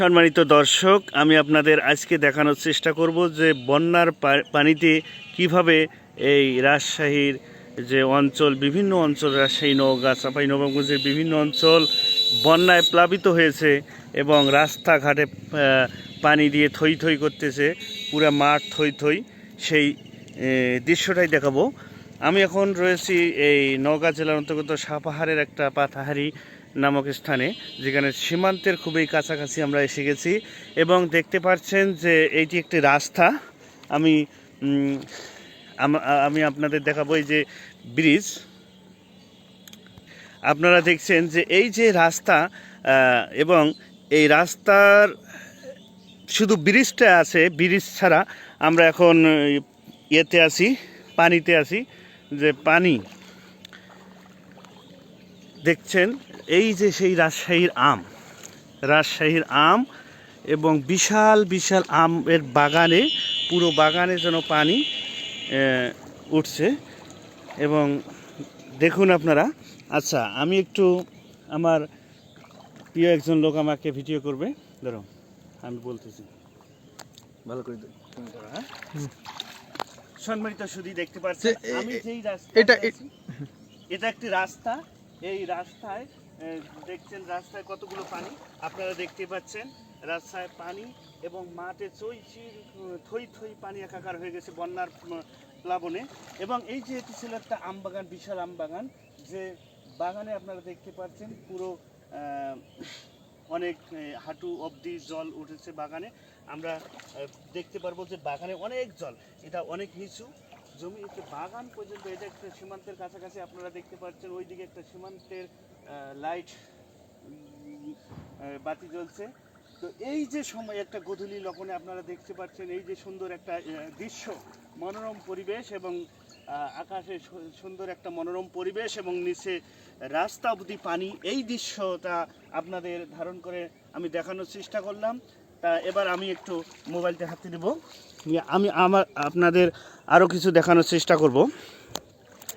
সম্মানিত দর্শক, আমি আপনাদের আজকে দেখানোর চেষ্টা করব যে বন্যার পানিতে কিভাবে এই রাজশাহীর যে অঞ্চল, বিভিন্ন অঞ্চল, রাজশাহী, নওগাঁ, চাঁপাইনবাবগঞ্জের বিভিন্ন অঞ্চল বন্যায় প্লাবিত হয়েছে এবং রাস্তাঘাটে পানি দিয়ে থই থই করতেছে, পুরা মাঠ থই থই। সেই দৃশ্যটাই দেখাবো। আমি এখন রয়েছি এই নওগাঁ জেলার অন্তর্গত সাপাহারের একটা পাথাহারি নামক স্থানে, যেখানে সীমান্তের খুবই কাছাকাছি আমরা এসে গেছি এবং দেখতে পাচ্ছেন যে এইটি একটি রাস্তা। আমি আমি আপনাদের দেখাবো এই যে ব্রিজ। আপনারা দেখছেন যে এই যে রাস্তা, এবং এই রাস্তার শুধু ব্রিজটা আছে, ব্রিজ ছাড়া আমরা এখন ইয়েতে আছি, পানিতে আছি। যে পানি দেখছেন, এই যে সেই রাজশাহীর আম এবং বিশাল বিশাল আমের বাগানে, পুরো বাগানে যেন পানি উঠছে। এবং দেখুন আপনারা। আচ্ছা, আমি একটু, আমার প্রিয় একজন লোক আমাকে ভিডিও করবে, ধরো আমি বলতেছি, ভালো করে হ্যাঁ। সম্মানিত শুধু দেখতে পাচ্ছেন আমি যেই রাস্তা, এটা একটি রাস্তা। এই রাস্তায় দেখছেন রাস্তায় কতগুলো পানি আপনারা দেখতে পাচ্ছেন। রাস্তায় পানি এবং মাঠে থই থই পানি একাকার হয়ে গেছে বন্যার প্লাবনে। এবং এই যে এটি ছিল একটা আম বাগান, বিশাল আম বাগান, যে বাগানে আপনারা দেখতে পাচ্ছেন পুরো অনেক হাঁটু অবধি জল উঠেছে বাগানে। আমরা দেখতে পারবো যে বাগানে অনেক জল, এটা অনেক নিচু জমি, একটু বাগান পর্যন্ত। এটা একটা সীমান্তের কাছাকাছি, আপনারা দেখতে পাচ্ছেন ওইদিকে একটা সীমান্তের লাইট বাতি জ্বলছে। তো এই যে সময় একটা গধূলি লগ্নে আপনারা দেখতে পাচ্ছেন এই যে সুন্দর একটা দৃশ্য, মনোরম পরিবেশ, এবং আকাশে সুন্দর একটা মনোরম পরিবেশ এবং নিচে রাস্তা অবধি পানি। এই দৃশ্যটা আপনাদের ধারণ করে আমি দেখানোর চেষ্টা করলাম। তা এবার আমি একটু মোবাইলটা হাতে নেব, আমি আপনাদের আরও কিছু দেখানোর চেষ্টা করব।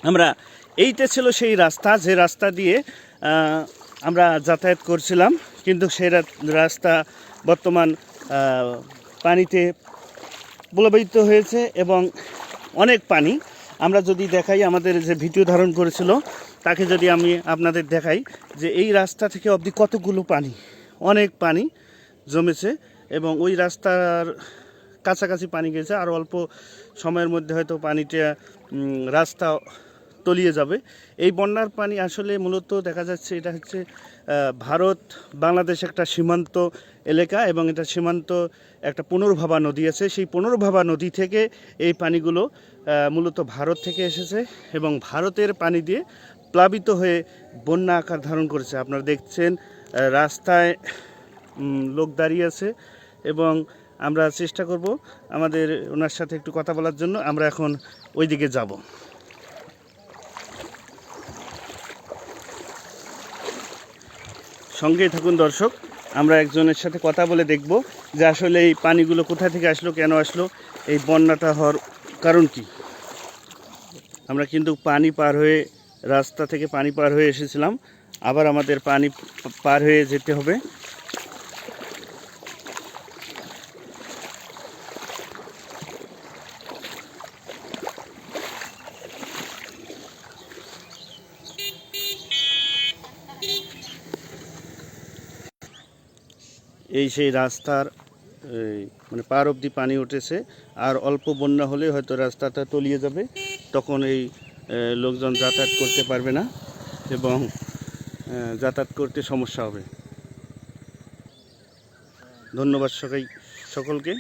আমরা এইটা ছিল সেই রাস্তা, যে রাস্তা দিয়ে আমরা যাতায়াত করছিলাম, কিন্তু সেই রাস্তা বর্তমান পানিতে প্লাবিত হয়েছে এবং অনেক পানি। আমরা যদি দেখাই, আমাদের যে ভিডিও ধারণ করেছিল তাকে যদি আমি আপনাদের দেখাই, যে এই রাস্তা থেকে অবধি কতগুলো পানি, অনেক পানি জমেছে এবং ওই রাস্তার কাছাকাছি পানি গেছে। আর অল্প সময়ের মধ্যে হয়তো পানিটা রাস্তা তলিয়ে যাবে। এই বন্যার পানি আসলে মূলত দেখা যাচ্ছে এটা হচ্ছে ভারত বাংলাদেশ একটা সীমান্ত এলাকা, এবং এটা সীমান্ত একটা পুনর্ভাবা নদী আছে। সেই পুনর্ভাবা নদী থেকে এই পানিগুলো মূলত ভারত থেকে এসেছে এবং ভারতের পানি দিয়ে প্লাবিত হয়ে বন্যা আকার ধারণ করেছে। আপনারা দেখছেন রাস্তায় লোক দাঁড়িয়ে আছে এবং আমরা চেষ্টা করব আমাদের ওনার সাথে একটু কথা বলার জন্য। আমরা এখন ওই দিকে যাব। সঙ্গেই থাকুন দর্শক, আমরা একজনের সাথে কথা বলে দেখব যে আসলে এই পানিগুলো কোথা থেকে আসলো, কেন আসলো, এই বন্যাটা হওয়ার কারণ কি। আমরা কিন্তু পানি পার হয়ে, রাস্তা থেকে পানি পার হয়ে এসেছিলাম, আবার আমাদের পানি পার হয়ে যেতে হবে। এই সেই রাস্তার মানে পার অবধি পানি উঠেছে, আর অল্প বন্যা হলে হয়তো রাস্তাটা তলিয়ে যাবে, তখন এই লোকজন যাতায়াত করতে পারবে না এবং যাতায়াত করতে সমস্যা হবে। ধন্যবাদ সকলকে।